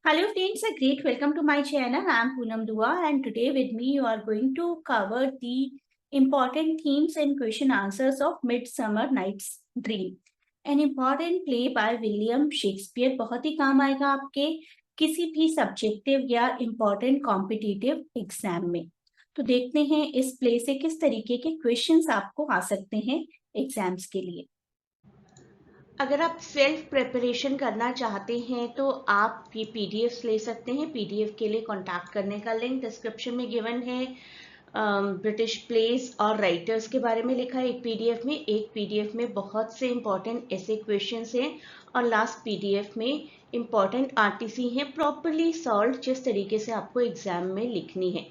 Hello friends, a great welcome to my channel. I am Poonam Dua and today with me you are going to cover the important themes and question answers of Midsummer Night's Dream. An important play by William Shakespeare बहुत ही काम आएगा आपके किसी भी subjective या important competitive exam में। तो देखते हैं इस प्ले से किस तरीके के क्वेश्चंस आपको आ सकते हैं एग्जाम्स के लिए। अगर आप सेल्फ प्रिपरेशन करना चाहते हैं तो आप ये पीडीएफ ले सकते हैं। पीडीएफ के लिए कांटेक्ट करने का लिंक डिस्क्रिप्शन में गिवन है। ब्रिटिश प्लेस और राइटर्स के बारे में लिखा है एक पीडीएफ में बहुत से इंपॉर्टेंट ऐसे क्वेश्चंस हैं और लास्ट पीडीएफ में इंपॉर्टेंट आरटीसी हैं प्रॉपरली सॉल्व जिस तरीके से आपको एग्जाम में लिखनी है।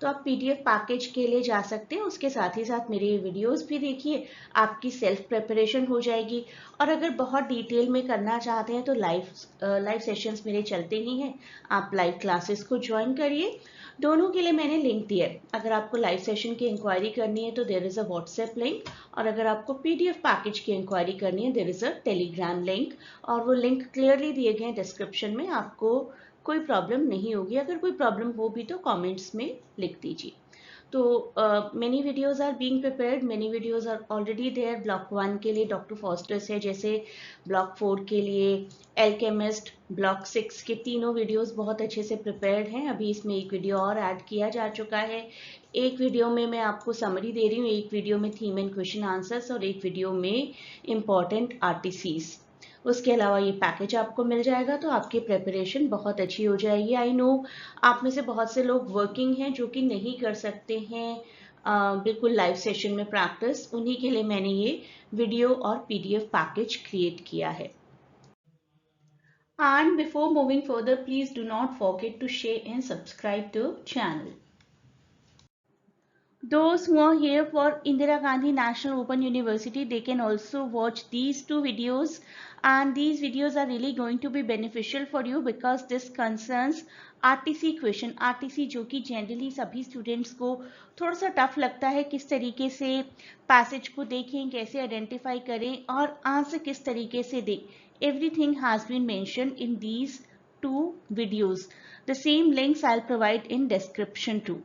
तो आप पीडीएफ पैकेज के लिए जा सकते हैं, उसके साथ ही साथ मेरे वीडियोस भी देखिए, आपकी सेल्फ प्रिपरेशन हो जाएगी। और अगर बहुत डिटेल में करना चाहते हैं तो लाइव सेशंस मेरे चलते ही हैं, आप लाइव क्लासेस को ज्वाइन करिए। दोनों के लिए मैंने लिंक दिया है। अगर आपको लाइव सेशन की इंक्वायरी करनी है तो there is a WhatsApp link, और अगर आपको पीडीएफ पैकेज की इंक्वायरी करनी है there is a Telegram link, और वो लिंक क्लियरली दिए गए हैं डिस्क्रिप्शन में। आपको कोई प्रॉब्लम नहीं होगी, अगर कोई प्रॉब्लम हो भी तो कमेंट्स में लिख दीजिए। तो many videos are being prepared, many videos are already there. Block 1 के लिए डॉक्टर फॉस्टर्स है, जैसे ब्लॉक 4 के लिए एल्केमिस्ट, ब्लॉक 6 के तीनों वीडियोस बहुत अच्छे से प्रिपेयर्ड हैं। अभी इसमें एक वीडियो और ऐड किया जा चुका है। एक वीडियो में मैं आपको समरी दे रही हूँ, एक वीडियो में थीम एंड क्वेश्चन आंसर्स, और एक वीडियो में इम्पॉर्टेंट आरटीसीज। उसके अलावा ये पैकेज आपको मिल जाएगा तो आपकी प्रिपरेशन बहुत अच्छी हो जाएगी। आई नो आप में से बहुत से लोग वर्किंग हैं जो कि नहीं कर सकते हैं बिल्कुल लाइव सेशन में प्रैक्टिस, उन्हीं के लिए मैंने ये वीडियो और पीडीएफ पैकेज क्रिएट किया है। And before moving further, please do not forget to share and subscribe to channel. Those who are here for Indira Gandhi National Open University, they can also watch these two videos, and these videos are really going to be beneficial for you because this concerns RTC question. RTC जो कि generally सभी students को थोड़ा सा tough लगता है, किस तरीके से पैसेज को देखें, कैसे आइडेंटिफाई करें और आंसर किस तरीके से दें। Everything has been mentioned in these two videos. The same links I will provide in description too.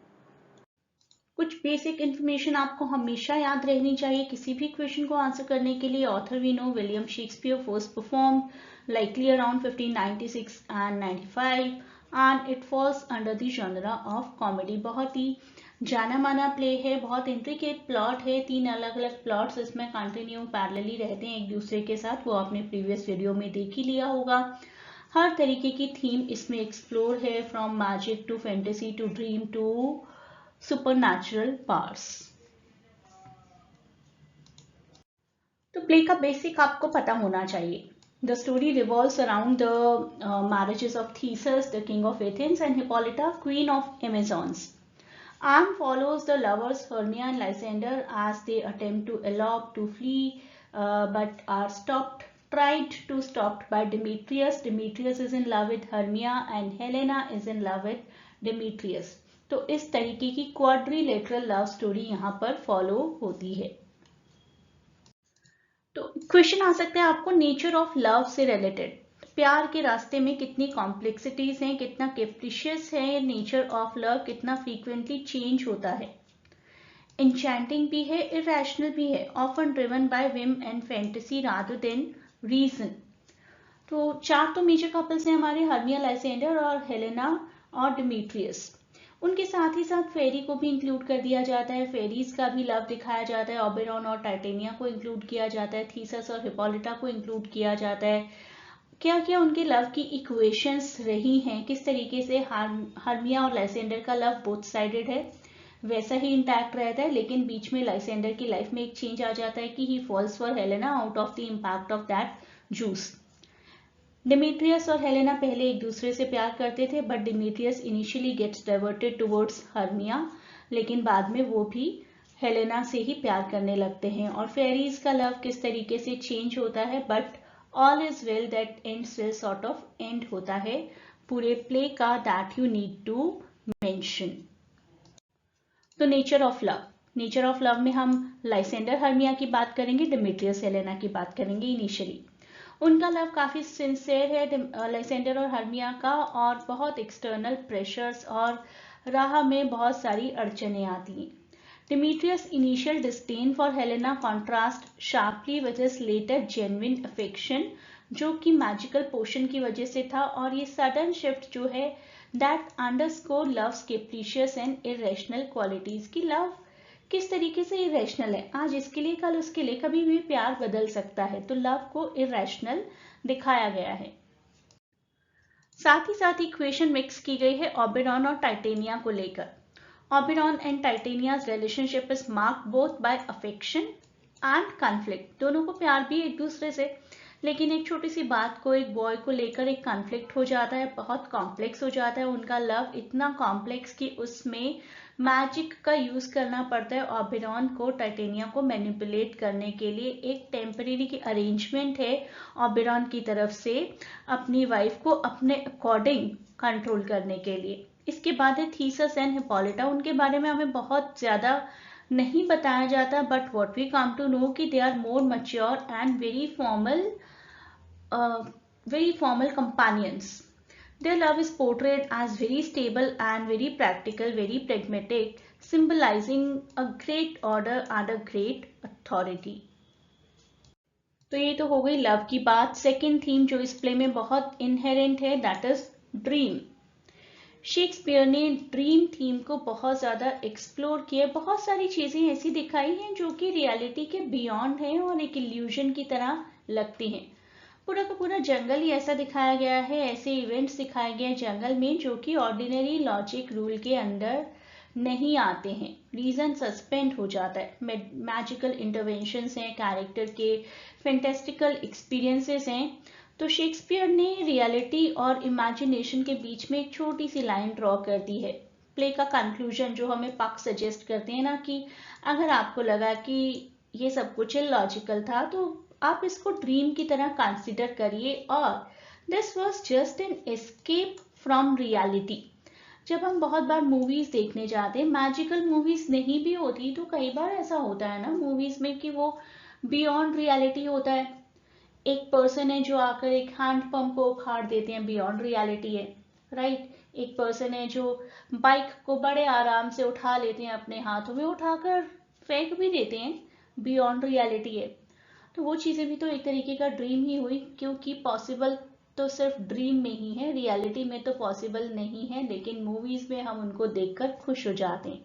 कुछ बेसिक इन्फॉर्मेशन आपको हमेशा याद रहनी चाहिए किसी भी क्वेश्चन को आंसर करने के लिए। Author we know William Shakespeare first perform likely around 1596 and 95 and it falls under the genre of comedy। बहुत ही जाना माना प्ले है, बहुत इंट्रिकेट प्लॉट है, 3 अलग अलग प्लॉट्स इसमें कंटिन्यू पैरेलली रहते हैं एक दूसरे के साथ, वो आपने प्रीवियस वीडियो में देख ही लिया होगा। हर तरीके की थीम इसमें एक्सप्लोर है, from magic to fantasy to dream to supernatural powers. तो प्ले का बेसिक आपको पता होना चाहिए। The story revolves around the marriages of Theseus, the king of Athens, and Hippolyta, queen of Amazons, and follows the lovers Hermia and Lysander as they attempt to elope, to flee, but are tried to stopped by Demetrius. Demetrius is in love with Hermia and Helena is in love with Demetrius। तो इस तरीके की quadrilateral love story यहाँ पर follow होती है। तो question आ सकते हैं आपको नेचर ऑफ लव से रिलेटेड, प्यार के रास्ते में कितनी कॉम्प्लेक्सिटीज हैं, कितना कैप्रिशियस है नेचर ऑफ लव, कितना फ्रीक्वेंटली चेंज होता है। एन्चेंटिंग भी है, इरेशनल भी है, often driven by whim and fantasy rather than reason. तो 4 तो मेजर कपल्स हैं हमारे, हर्मिया, लाइसेंडर और हेलेना और डिमीट्रियस। उनके साथ ही साथ फेरी को भी इंक्लूड कर दिया जाता है, फेरीज का भी लव दिखाया जाता है, ओबेरॉन और टाइटेनिया को इंक्लूड किया जाता है, थीसस और हिपोलिटा को इंक्लूड किया जाता है। क्या क्या उनके लव की इक्वेशंस रही हैं, किस तरीके से हर्मिया और लाइसेंडर का लव बोथ साइडेड है वैसा ही इंटैक्ट रहता है, लेकिन बीच में लाइसेंडर की लाइफ में एक चेंज आ जाता है कि he falls for Helena out of the impact of that juice. Demetrius और हेलेना पहले एक दूसरे से प्यार करते थे, but Demetrius initially gets diverted towards Hermia, लेकिन बाद में वो भी हेलेना से ही प्यार करने लगते हैं। और फेरीज का लव किस तरीके से चेंज होता है, but all is well that ends well sort of end होता है पूरे प्ले का, that you need to mention. तो nature of love, nature of love में हम लाइसेंडर हर्मिया की बात करेंगे, डिमीट्रियस हेलेना की बात करेंगे इनिशियली। उनका लव काफ़ी सिंसियर है लेसेंडर और हर्मिया का, और बहुत एक्सटर्नल प्रेशर्स और राह में बहुत सारी अड़चने आती हैं. Demetrius initial disdain for Helena contrast sharply with his later genuine affection, जो कि मैजिकल पोशन की वजह से था. और ये सडन शिफ्ट जो है that underscore love's capricious and irrational qualities की. लव किस तरीके से इरेशनल है, आज इसके लिए कल उसके लिए, कभी भी प्यार बदल सकता है. तो लव को इरेशनल दिखाया गया है. साथ ही साथ इक्वेशन मिक्स की गई है ओबेरॉन और टाइटेनिया को लेकर. Oberon and Titania's relationship is marked both by affection and conflict. दोनों को प्यार भी एक दूसरे से, लेकिन एक छोटी सी बात को, एक बॉय को लेकर एक कॉन्फ्लिक्ट हो जाता है, बहुत कॉम्प्लेक्स हो जाता है उनका लव, इतना कॉम्प्लेक्स कि उसमें मैजिक का यूज करना पड़ता है ओबेरॉन को टाइटेनिया को मैनिपुलेट करने के लिए. एक टेम्परेरी की अरेंजमेंट है ओबेरॉन की तरफ से अपनी वाइफ को अपने अकॉर्डिंग कंट्रोल करने के लिए. इसके बाद है थीसस एंड हिप्पोलिटा. उनके बारे में हमें बहुत ज्यादा नहीं बताया जाता, but what we come to know कि they are more mature and very formal companions. Their love is portrayed as very stable and very practical, very pragmatic, symbolizing a great order and a great authority. तो ये तो हो गई love की बात. Second theme जो इस play में बहुत इनहेरेंट है, दैट इज ड्रीम. शेक्सपियर ने ड्रीम थीम को बहुत ज़्यादा एक्सप्लोर किया. बहुत सारी चीज़ें ऐसी दिखाई हैं जो कि रियलिटी के बियॉन्ड हैं और एक इल्यूजन की तरह लगती हैं. पूरा का पूरा जंगल ही ऐसा दिखाया गया है, ऐसे इवेंट्स दिखाए गए हैं जंगल में जो कि ऑर्डिनरी लॉजिक रूल के अंदर नहीं आते हैं. रीजन सस्पेंड हो जाता है. मैजिकल इंटरवेंशंस हैं, कैरेक्टर के फैंटेस्टिकल एक्सपीरियंसेस हैं. तो शेक्सपियर ने रियलिटी और इमेजिनेशन के बीच में एक छोटी सी लाइन ड्रॉ कर दी है. प्ले का कंक्लूजन जो हमें पक सजेस्ट करते हैं ना, कि अगर आपको लगा कि ये सब कुछ इलॉजिकल था तो आप इसको ड्रीम की तरह कंसिडर करिए, और this was just an escape from reality. जब हम बहुत बार मूवीज देखने जाते हैं, मैजिकल मूवीज नहीं भी होती तो कई बार ऐसा होता है ना मूवीज में कि वो बियॉन्ड रियलिटी होता है. एक पर्सन है जो आकर एक हैंड पंप को उखाड़ देते हैं, बियॉन्ड रियलिटी है, राइट. एक पर्सन है जो बाइक को बड़े आराम से उठा लेते हैं, अपने हाथों में उठाकर फेंक भी देते हैं, बियॉन्ड रियलिटी है. तो वो चीज़ें भी तो एक तरीके का ड्रीम ही हुई, क्योंकि पॉसिबल तो सिर्फ ड्रीम में ही है, रियलिटी में तो पॉसिबल नहीं है, लेकिन मूवीज में हम उनको देखकर खुश हो जाते हैं.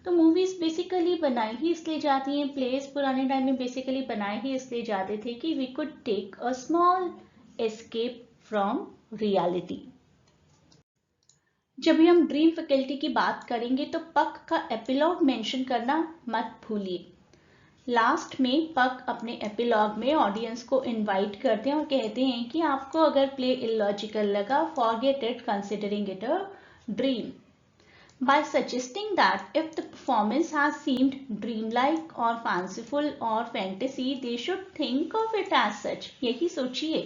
तो मूवीज बेसिकली बनाई ही इसलिए जाती हैं, प्लेस पुराने टाइम में बेसिकली बनाए ही इसलिए जाते थे कि we could take a small escape from reality. जब भी हम ड्रीम फैकल्टी की बात करेंगे तो पक का एपिलॉग मेंशन करना मत भूलिए. लास्ट में पक अपने एपिलॉग में ऑडियंस को इनवाइट करते हैं और कहते हैं कि आपको अगर प्ले इलॉजिकल लगा, forget it, considering it a dream. By suggesting that if the performance has seemed dreamlike or fanciful or fantasy, they should think of it as such. यही सोचिए.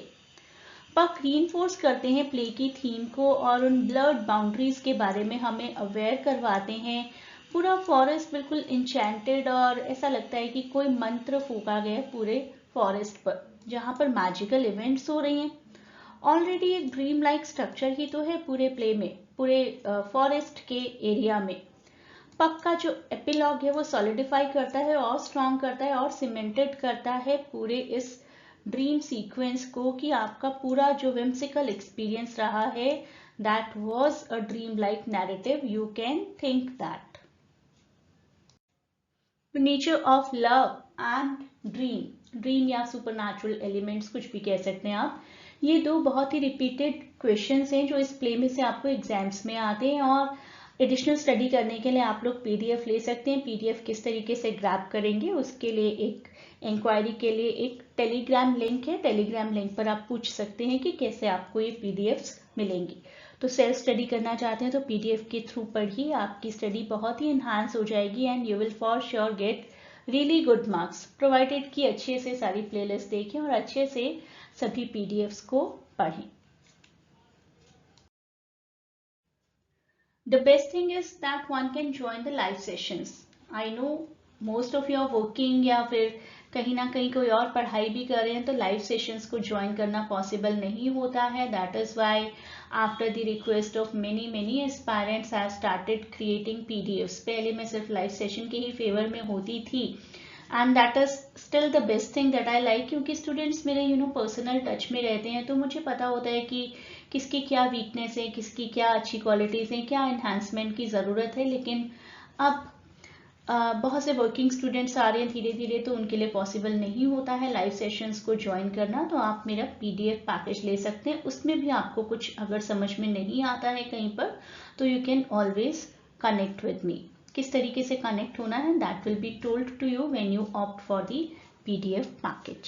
पक रीइंफोर्स करते हैं प्ले की थीम को और उन ब्लर्ड बाउंड्रीज के बारे में हमें अवेयर करवाते हैं. पूरा फॉरेस्ट बिल्कुल इंचेंटेड, और ऐसा लगता है कि कोई मंत्र फूका गया पूरे फॉरेस्ट पर, जहाँ पर मैजिकल इवेंट्स हो रही हैं. ऑलरेडी एक ड्रीम लाइक स्ट्रक्चर ही तो है पूरे प्ले में, पूरे फॉरेस्ट के एरिया में. पक का जो एपिलॉग है वो सॉलिडिफाई करता है और स्ट्रॉन्ग करता है और सीमेंटेड करता है पूरे इस ड्रीम सीक्वेंस को, कि आपका पूरा जो विम्सिकल एक्सपीरियंस रहा है that was a dream like narrative, you can think that. Nature of love and dream, dream या सुपरनैचुरल एलिमेंट्स कुछ भी कह सकते हैं आप. ये दो बहुत ही रिपीटेड क्वेश्चंस हैं जो इस प्ले में से आपको एग्जाम्स में आते हैं, और एडिशनल स्टडी करने के लिए आप लोग पीडीएफ ले सकते हैं. पीडीएफ किस तरीके से ग्रैब करेंगे उसके लिए एक इंक्वायरी के लिए एक टेलीग्राम लिंक है, टेलीग्राम लिंक पर आप पूछ सकते हैं कि कैसे आपको ये पीडीएफ्स मिलेंगी. तो सेल्फ स्टडी करना चाहते हैं तो पीडीएफ के थ्रू पढ़िए, आपकी स्टडी बहुत ही इन्हांस हो जाएगी and you will for sure get really good marks, provided कि अच्छे से सारी प्लेलिस्ट देखें और अच्छे से सभी पीडीएफ्स को पढ़ें. The best thing is that one can join the live sessions. I know most of you are working या फिर कहीं ना कहीं कोई और पढ़ाई भी कर रहे हैं तो लाइव सेशंस को ज्वाइन करना पॉसिबल नहीं होता है. That is why after the request of many aspirants I started creating PDFs. पहले मैं सिर्फ लाइव सेशन के ही फेवर में होती थी and that is still the best thing that I like, क्योंकि स्टूडेंट्स मेरे पर्सनल टच में रहते हैं तो मुझे पता होता है कि किसकी क्या वीकनेस है, किसकी क्या अच्छी क्वालिटीज़ हैं, क्या इन्हांसमेंट की ज़रूरत है. लेकिन अब बहुत से वर्किंग स्टूडेंट्स आ रहे हैं धीरे धीरे, तो उनके लिए पॉसिबल नहीं होता है लाइव सेशंस को ज्वाइन करना. तो आप मेरा PDF पैकेज ले सकते हैं. उसमें भी आपको कुछ अगर समझ में नहीं आता है कहीं पर तो you can always connect with me. किस तरीके से कनेक्ट होना है that will be told to you when you opt for the PDF package.